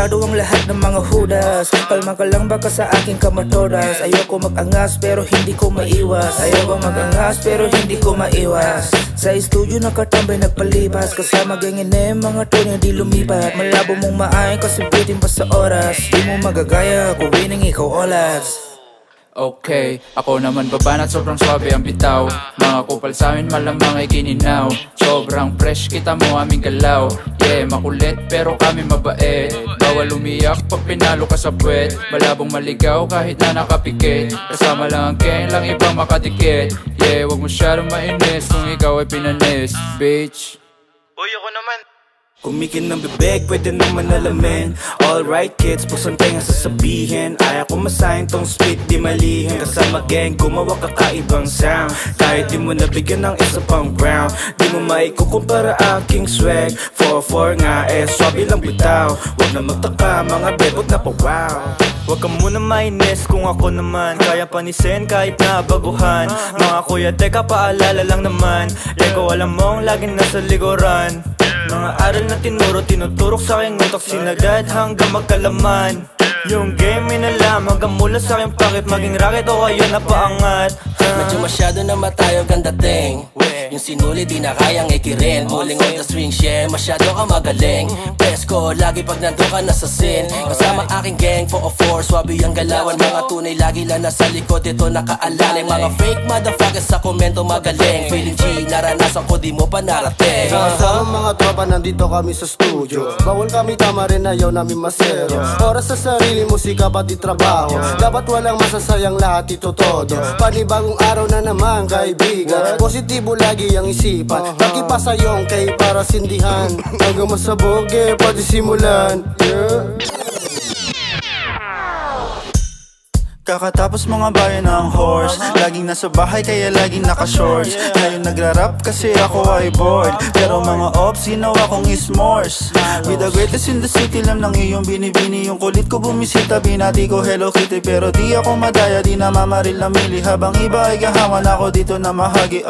Kalkulado ang lahat ng mga hudas. Kalma ka lang baka sa aking kamatodas. Ayoko mag-angas pero hindi ko maiwas. Ayoko mag-angas pero hindi ko maiwas. Sa studio nakatambay nagpalipas. Kasama gangin mga tono di lumipat. Malabo mong maayon kasi bitin pa sa oras. Di mo magagaya kung winning ikaw olas. Okay, ako naman babanat sobrang swabe ang bitaw. Mga kupal sa amin malamang ay gininaw. Sobrang fresh kita mo aming galaw. Yeah, makulit pero kami mabait. Bawal umiyak pag pinalo ka sa puwet. Malabong maligaw kahit na nakapikit. Kasama lang ang ken lang ibang makadikit. Yeah, wag masyadong mainis kung ikaw ay pinanis, bitch. Uy, ako naman. Kumikin ng bibig, pwede naman alamin. Alright kids, pusang tenga sasabihin. Ayaw ko masahin tong split, di malihin. Kasama gang, gumawa kakaibang sound. Kahit di mo nabigyan ng isa pang brown, di mo maikukumpara aking swag. 4-4 nga swabe lang bitaw. Huwag na magtaka, mga bebot na pa wow. Huwag ka muna mainis kung ako naman kaya panisin kahit na baguhan. Mga kuya, teka paalala lang naman. Lego alam mong laging nasa likuran. Mga aral na tinuturok sa aking utak. Sinagad hanggang magkalaman. Yung game inalam hanggang mula sa aking pakit. Maging racket o kayo na paangat. Medyo masyado na matayo ang dating. Yung sinuli di na kayang ikirin. Muling on the swing, yeah, masyado ka magaling. Best ko, lagi pag nandun ka nasa sin. Kasama aking gang, 4-4, swabe ang galawan. Mga tunay lagi lang nasa likod, ito nakaalalay. Mga fake motherfuckers sa komento magaling. Feeling G, naranasan ko di mo pa narating. Sama mga tropa, nandito kami sa studio. Bawal kami tama rin, ayaw namin masero. Oras sa sarili, musika pati trabaho. Dapat walang masasayang, lahat ito todo. Panibagong araw na naman kaibigan. Positibo lagi ang isipan. Lagi pa sa'yong kay para sindihan. Hanggang masabog pwede simulan. Kakatapos mga bayan ng horse. Laging nasa bahay kaya laging naka-shorts. Ngayon nagra-rap kasi ako ay bored. Pero mga ops, ginawa kong ismores. With the greatest in the city, lang ng iyong binibini. Yung kulit ko bumisita, binati ko Hello Kitty. Pero di ako madaya, di namamaril na mili. Habang iba ay gahawan, ako dito na mahagi